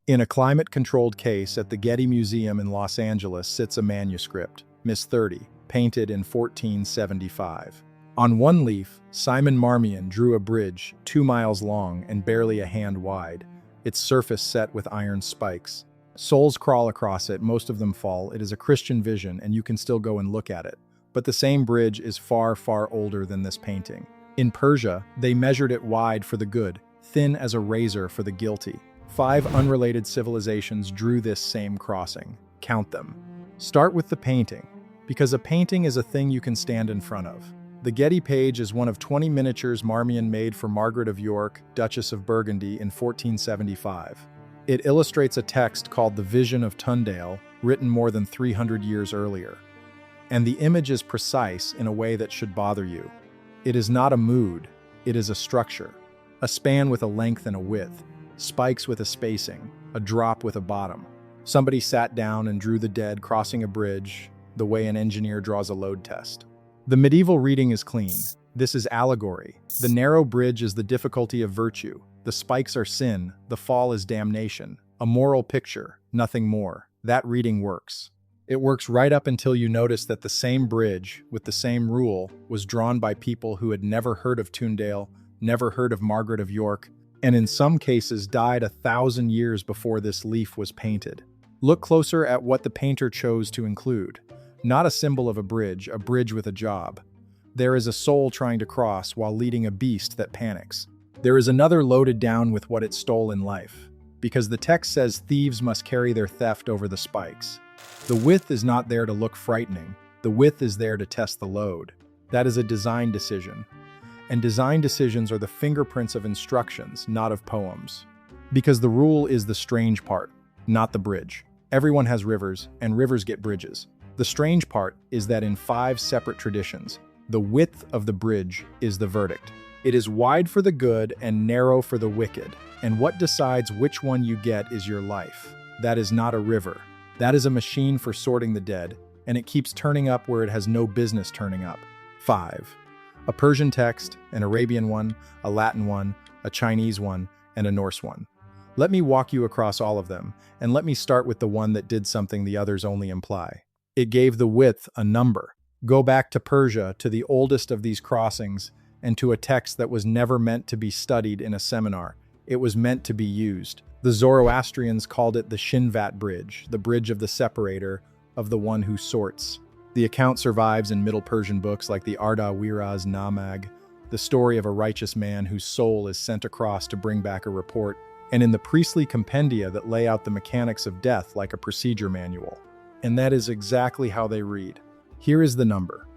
In a climate-controlled case at the Getty Museum in Los Angeles sits a manuscript, Miss 30, painted in 1475. On one leaf, Simon Marmion drew a bridge 2 miles long and barely a hand wide, its surface set with iron spikes. Souls crawl across it, most of them fall. It is a Christian vision, and you can still go and look at it. But the same bridge is far, far older than this painting. In Persia, they measured it wide for the good, thin as a razor for the guilty. 5 unrelated civilizations drew this same crossing. Count them. Start with the painting, because a painting is a thing you can stand in front of. The Getty page is one of 20 miniatures Marmion made for Margaret of York, Duchess of Burgundy, in 1475. It illustrates a text called The Vision of Tyndale, written more than 300 years earlier. And the image is precise in a way that should bother you. It is not a mood, it is a structure. A span with a length and a width, spikes with a spacing, a drop with a bottom. Somebody sat down and drew the dead crossing a bridge, the way an engineer draws a load test. The medieval reading is clean. This is allegory. The narrow bridge is the difficulty of virtue. The spikes are sin, the fall is damnation. A moral picture, nothing more. That reading works. It works right up until you notice that the same bridge, with the same rule, was drawn by people who had never heard of Tyndale, never heard of Margaret of York, and in some cases died 1,000 years before this leaf was painted. Look closer at what the painter chose to include. Not a symbol of a bridge with a job. There is a soul trying to cross while leading a beast that panics. There is another loaded down with what it stole in life, because the text says thieves must carry their theft over the spikes. The width is not there to look frightening. The width is there to test the load. That is a design decision. And design decisions are the fingerprints of instructions, not of poems. Because the rule is the strange part, not the bridge. Everyone has rivers, and rivers get bridges. The strange part is that in 5 separate traditions, the width of the bridge is the verdict. It is wide for the good and narrow for the wicked, and what decides which one you get is your life. That is not a river. That is a machine for sorting the dead, and it keeps turning up where it has no business turning up. 5. A Persian text, an Arabian one, a Latin one, a Chinese one, and a Norse one. Let me walk you across all of them, and let me start with the one that did something the others only imply. It gave the width a number. Go back to Persia, to the oldest of these crossings, and to a text that was never meant to be studied in a seminar. It was meant to be used. The Zoroastrians called it the Chinvat Bridge, the bridge of the separator, of the one who sorts. The account survives in Middle Persian books like the Arda Wiraz Namag, the story of a righteous man whose soul is sent across to bring back a report, and in the priestly compendia that lay out the mechanics of death like a procedure manual. And that is exactly how they read. Here is the number.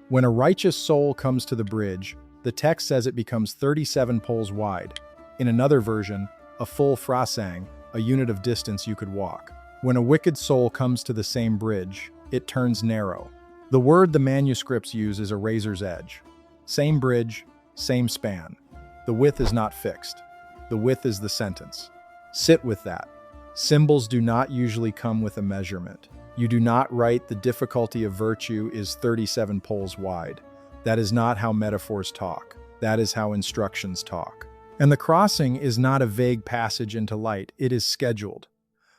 When a righteous soul comes to the bridge, the text says it becomes 37 poles wide. In another version, a full frasang, a unit of distance you could walk. When a wicked soul comes to the same bridge, it turns narrow. The word the manuscripts use is a razor's edge. Same bridge, same span. The width is not fixed. The width is the sentence. Sit with that. Symbols do not usually come with a measurement. You do not write the difficulty of virtue is 37 poles wide. That is not how metaphors talk. That is how instructions talk. And the crossing is not a vague passage into light. It is scheduled.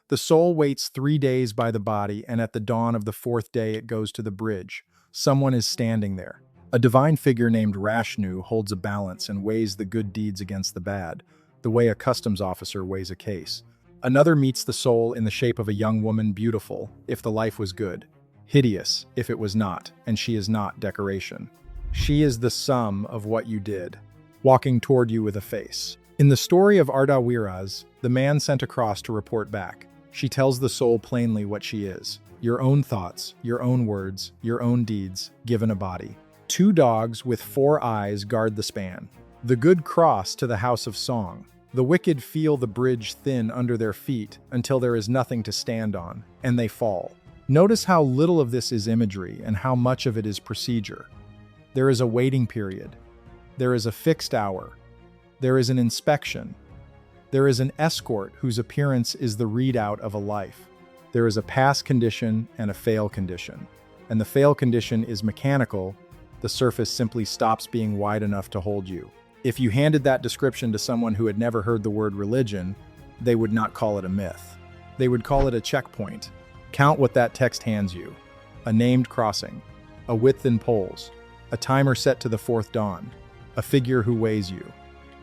The soul waits 3 days by the body, and at the dawn of the 4th day it goes to the bridge. Someone is standing there. A divine figure named Rashnu holds a balance and weighs the good deeds against the bad, the way a customs officer weighs a case. Another meets the soul in the shape of a young woman, beautiful, if the life was good, hideous, if it was not, and she is not decoration. She is the sum of what you did, walking toward you with a face. In the story of Arda Wiraz, the man sent across to report back. She tells the soul plainly what she is. Your own thoughts, your own words, your own deeds, given a body. 2 dogs with 4 eyes guard the span. The good cross to the house of song. The wicked feel the bridge thin under their feet until there is nothing to stand on, and they fall. Notice how little of this is imagery and how much of it is procedure. There is a waiting period. There is a fixed hour. There is an inspection. There is an escort whose appearance is the readout of a life. There is a pass condition and a fail condition. And the fail condition is mechanical. The surface simply stops being wide enough to hold you. If you handed that description to someone who had never heard the word religion, they would not call it a myth. They would call it a checkpoint. Count what that text hands you. A named crossing, a width in poles, a timer set to the fourth dawn, a figure who weighs you,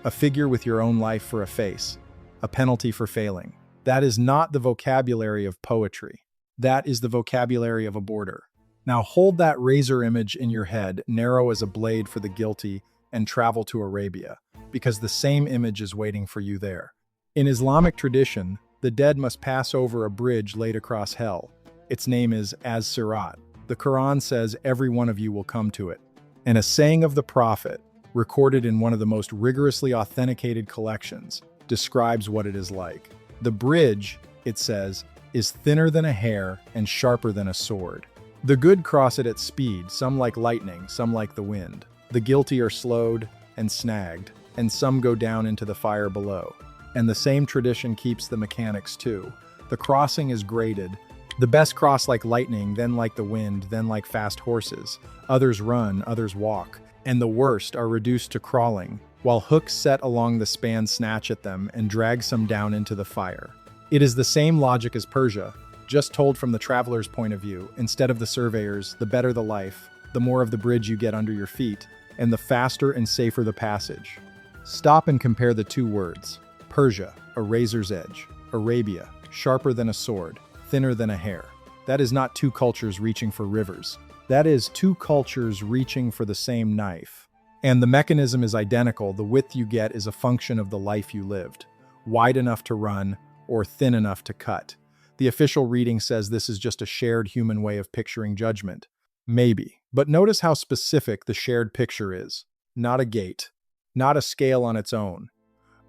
a figure with your own life for a face, a penalty for failing. That is not the vocabulary of poetry. That is the vocabulary of a border. Now hold that razor image in your head, narrow as a blade for the guilty, and travel to Arabia, because the same image is waiting for you there. In Islamic tradition, the dead must pass over a bridge laid across hell. Its name is Sirāt. The Quran says every one of you will come to it. And a saying of the Prophet, recorded in one of the most rigorously authenticated collections, describes what it is like. The bridge, it says, is thinner than a hair and sharper than a sword. The good cross it at speed, some like lightning, some like the wind. The guilty are slowed and snagged, and some go down into the fire below. And the same tradition keeps the mechanics too. The crossing is graded. The best cross like lightning, then like the wind, then like fast horses. Others run, others walk. And the worst are reduced to crawling, while hooks set along the span snatch at them and drag some down into the fire. It is the same logic as Persia, just told from the traveler's point of view. Instead of the surveyor's, the better the life, the more of the bridge you get under your feet, and the faster and safer the passage. Stop and compare the two words. Persia, a razor's edge. Arabia, sharper than a sword, thinner than a hair. That is not two cultures reaching for rivers. That is two cultures reaching for the same knife. And the mechanism is identical. The width you get is a function of the life you lived. Wide enough to run, or thin enough to cut. The official reading says this is just a shared human way of picturing judgment. Maybe. But notice how specific the shared picture is. Not a gate. Not a scale on its own.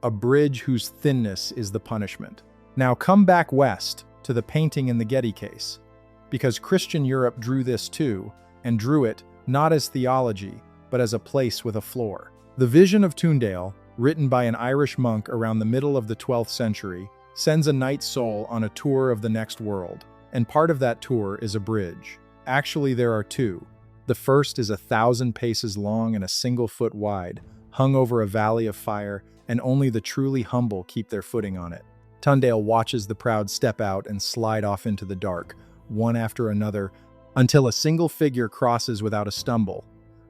A bridge whose thinness is the punishment. Now come back west to the painting in the Getty case. Because Christian Europe drew this too, and drew it not as theology, but as a place with a floor. The Vision of Tyndale, written by an Irish monk around the middle of the 12th century, sends a knight's soul on a tour of the next world, and part of that tour is a bridge. Actually, there are two. The first is 1,000 paces long and a single foot wide, hung over a valley of fire, and only the truly humble keep their footing on it. Tyndale watches the proud step out and slide off into the dark, one after another, until a single figure crosses without a stumble.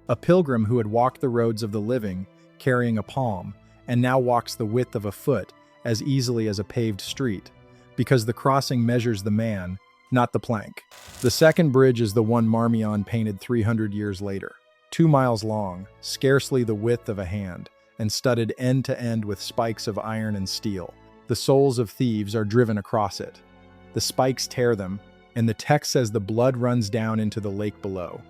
A pilgrim who had walked the roads of the living, carrying a palm, and now walks the width of a foot, as easily as a paved street, because the crossing measures the man, not the plank. The second bridge is the one Marmion painted 300 years later. 2 miles long, scarcely the width of a hand, and studded end to end with spikes of iron and steel. The souls of thieves are driven across it. The spikes tear them, and the text says the blood runs down into the lake below.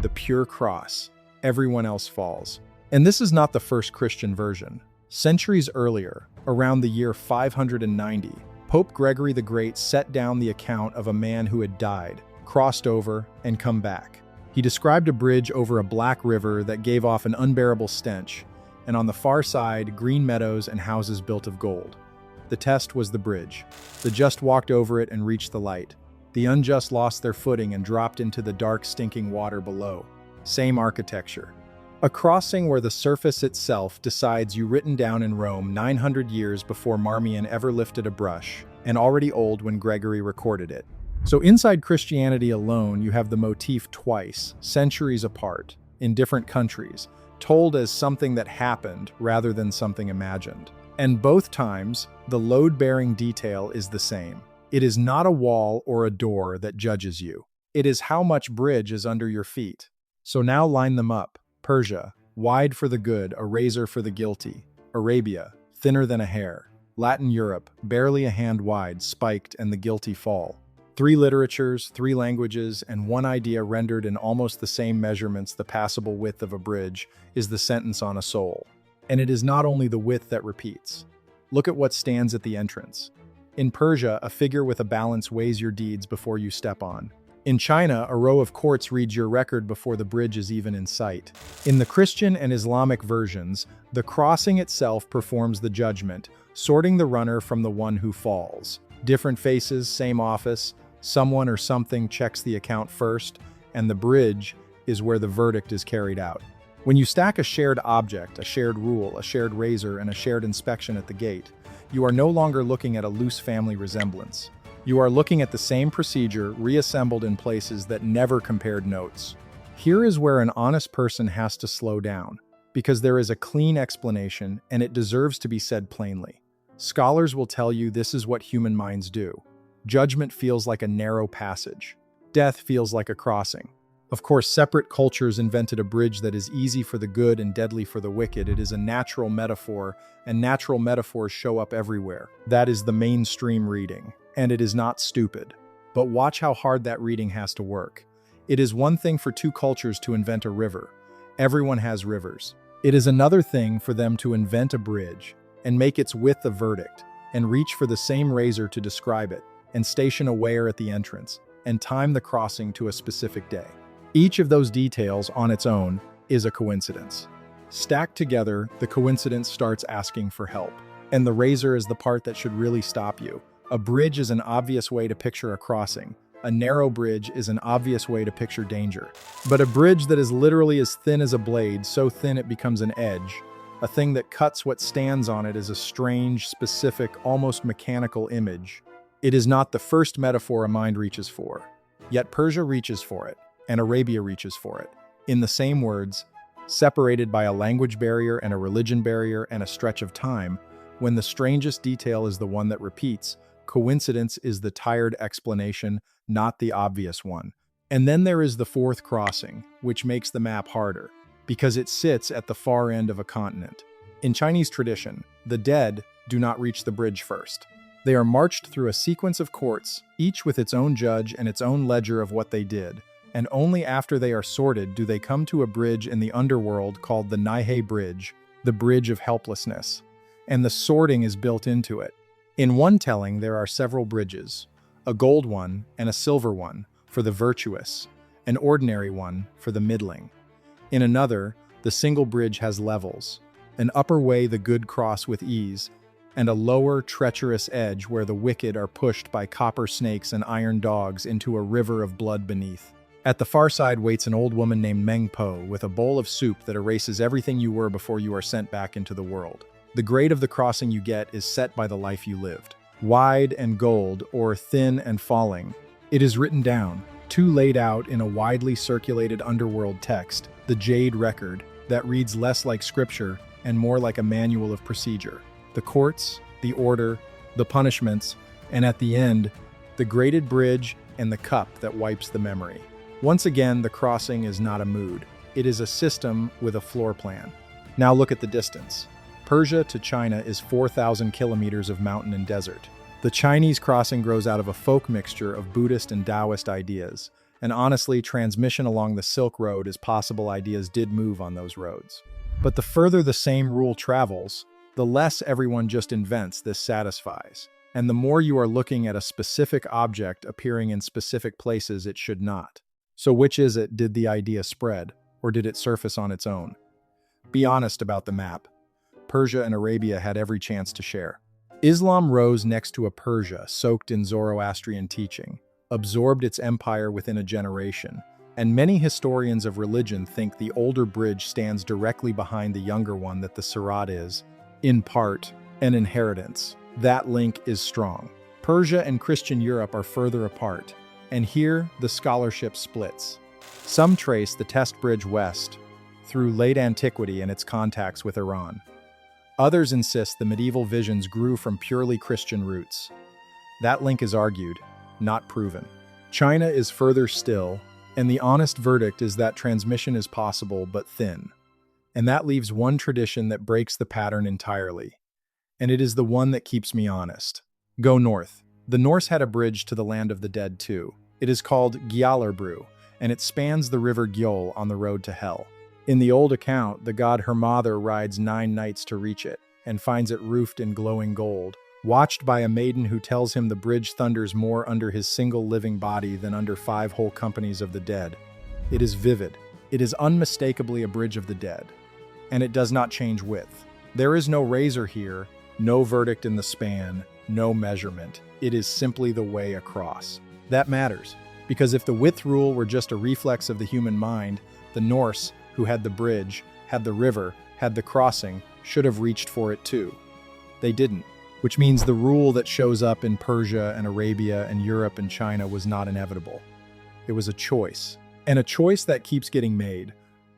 The pure cross. Everyone else falls. And this is not the first Christian version. Centuries earlier, around the year 590, Pope Gregory the Great set down the account of a man who had died, crossed over, and come back. He described a bridge over a black river that gave off an unbearable stench, and on the far side, green meadows and houses built of gold. The test was the bridge. The just walked over it and reached the light. The unjust lost their footing and dropped into the dark, stinking water below. Same architecture. A crossing where the surface itself decides you, written down in Rome 900 years before Marmion ever lifted a brush, and already old when Gregory recorded it. So inside Christianity alone, you have the motif twice, centuries apart, in different countries, told as something that happened rather than something imagined. And both times, the load-bearing detail is the same. It is not a wall or a door that judges you. It is how much bridge is under your feet. So now line them up. Persia, wide for the good, a razor for the guilty. Arabia, thinner than a hair. Latin Europe, barely a hand wide, spiked, and the guilty fall. 3 literatures, 3 languages, and one idea rendered in almost the same measurements. The passable width of a bridge is the sentence on a soul. And it is not only the width that repeats. Look at what stands at the entrance. In Persia, a figure with a balance weighs your deeds before you step on. In China, a row of quartz reads your record before the bridge is even in sight. In the Christian and Islamic versions, the crossing itself performs the judgment, sorting the runner from the one who falls. Different faces, same office, someone or something checks the account first, and the bridge is where the verdict is carried out. When you stack a shared object, a shared rule, a shared razor, and a shared inspection at the gate, You are no longer looking at a loose family resemblance. You are looking at the same procedure reassembled in places that never compared notes. Here is where an honest person has to slow down, because there is a clean explanation and it deserves to be said plainly. Scholars will tell you this is what human minds do. Judgment feels like a narrow passage. Death feels like a crossing. Of course, separate cultures invented a bridge that is easy for the good and deadly for the wicked. It is a natural metaphor, and natural metaphors show up everywhere. That is the mainstream reading, and it is not stupid. But watch how hard that reading has to work. It is one thing for two cultures to invent a river. Everyone has rivers. It is another thing for them to invent a bridge and make its width a verdict, and reach for the same razor to describe it, and station a weigher at the entrance, and time the crossing to a specific day. Each of those details on its own is a coincidence. Stacked together, the coincidence starts asking for help. And the razor is the part that should really stop you. A bridge is an obvious way to picture a crossing. A narrow bridge is an obvious way to picture danger. But a bridge that is literally as thin as a blade, so thin it becomes an edge, a thing that cuts what stands on it, is a strange, specific, almost mechanical image. It is not the first metaphor a mind reaches for. Yet Persia reaches for it, and Arabia reaches for it. In the same words, separated by a language barrier and a religion barrier and a stretch of time, when the strangest detail is the one that repeats, coincidence is the tired explanation, not the obvious one. And then there is the fourth crossing, which makes the map harder, because it sits at the far end of a continent. In Chinese tradition, the dead do not reach the bridge first. They are marched through a sequence of courts, each with its own judge and its own ledger of what they did, and only after they are sorted do they come to a bridge in the underworld called the Naihe Bridge, the Bridge of Helplessness. And the sorting is built into it. In one telling, there are several bridges, a gold one and a silver one for the virtuous, an ordinary one for the middling. In another, the single bridge has levels, an upper way the good cross with ease, and a lower, treacherous edge where the wicked are pushed by copper snakes and iron dogs into a river of blood beneath. At the far side waits an old woman named Meng Po with a bowl of soup that erases everything you were before you are sent back into the world. The grade of the crossing you get is set by the life you lived. Wide and gold, or thin and falling. It is written down, too laid out in a widely circulated underworld text, the Jade Record, that reads less like scripture and more like a manual of procedure. The courts, the order, the punishments, and at the end, the graded bridge and the cup that wipes the memory. Once again, the crossing is not a mood. It is a system with a floor plan. Now look at the distance. Persia to China is 4,000 kilometers of mountain and desert. The Chinese crossing grows out of a folk mixture of Buddhist and Taoist ideas, and honestly, transmission along the Silk Road as possible ideas did move on those roads. But the further the same rule travels, the less everyone just invents this satisfies, and the more you are looking at a specific object appearing in specific places it should not. So which is it? Did the idea spread, or did it surface on its own? Be honest about the map. Persia and Arabia had every chance to share. Islam rose next to a Persia soaked in Zoroastrian teaching, absorbed its empire within a generation, and many historians of religion think the older bridge stands directly behind the younger one, that the Sirāt is, in part, an inheritance. That link is strong. Persia and Christian Europe are further apart, and here the scholarship splits. Some trace the test bridge west, through late antiquity and its contacts with Iran. Others insist the medieval visions grew from purely Christian roots. That link is argued, not proven. China is further still, and the honest verdict is that transmission is possible but thin. And that leaves one tradition that breaks the pattern entirely. And it is the one that keeps me honest. Go north. The Norse had a bridge to the land of the dead too. It is called Gjallarbrú, and it spans the river Gjöll on the road to hell. In the old account, the god Hermother rides 9 nights to reach it, and finds it roofed in glowing gold, watched by a maiden who tells him the bridge thunders more under his single living body than under 5 whole companies of the dead. It is vivid. It is unmistakably a bridge of the dead. And it does not change width. There is no razor here, no verdict in the span, no measurement. It is simply the way across. That matters, because if the width rule were just a reflex of the human mind, the Norse, who had the bridge, had the river, had the crossing, should have reached for it too. They didn't. which means the rule that shows up in Persia and Arabia and Europe and China was not inevitable. It was a choice. And a choice that keeps getting made,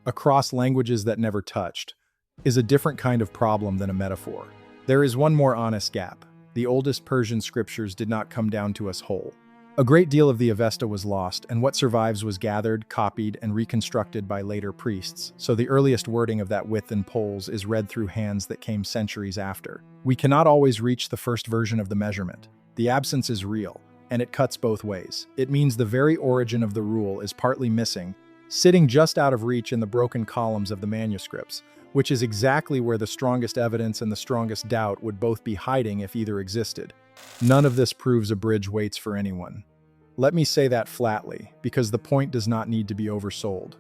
across languages that never touched, is a different kind of problem than a metaphor. There is one more honest gap. The oldest Persian scriptures did not come down to us whole. A great deal of the Avesta was lost, and what survives was gathered, copied, and reconstructed by later priests, so the earliest wording of that width in poles is read through hands that came centuries after. We cannot always reach the first version of the measurement. The absence is real, and it cuts both ways. It means the very origin of the rule is partly missing, sitting just out of reach in the broken columns of the manuscripts, which is exactly where the strongest evidence and the strongest doubt would both be hiding if either existed. None of this proves a bridge waits for anyone. Let me say that flatly, because the point does not need to be oversold.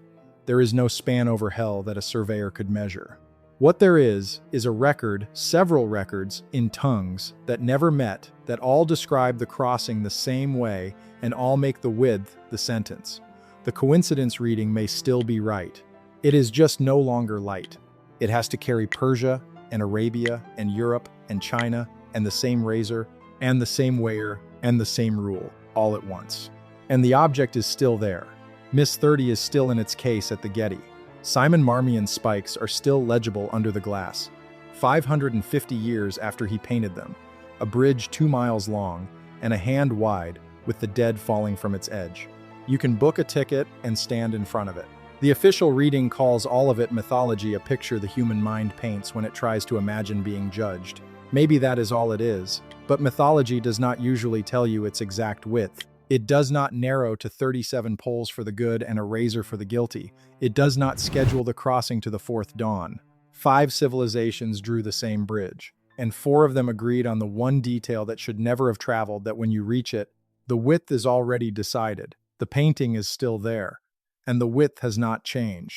There is no span over hell that a surveyor could measure. What there is a record, several records, in tongues that never met, that all describe the crossing the same way and all make the width the sentence. The coincidence reading may still be right. It is just no longer light. It has to carry Persia and Arabia and Europe and China and the same razor and the same weigher and the same rule, all at once. And the object is still there. Miss 30 is still in its case at the Getty. Simon Marmion's spikes are still legible under the glass, 550 years after he painted them. A bridge 2 miles long and a hand wide with the dead falling from its edge. You can book a ticket and stand in front of it. The official reading calls all of it mythology, a picture the human mind paints when it tries to imagine being judged. Maybe that is all it is, but mythology does not usually tell you its exact width. It does not narrow to 37 poles for the good and a razor for the guilty. It does not schedule the crossing to the fourth dawn. 5 civilizations drew the same bridge, and 4 of them agreed on the one detail that should never have traveled, that when you reach it, the width is already decided. The painting is still there, and the width has not changed.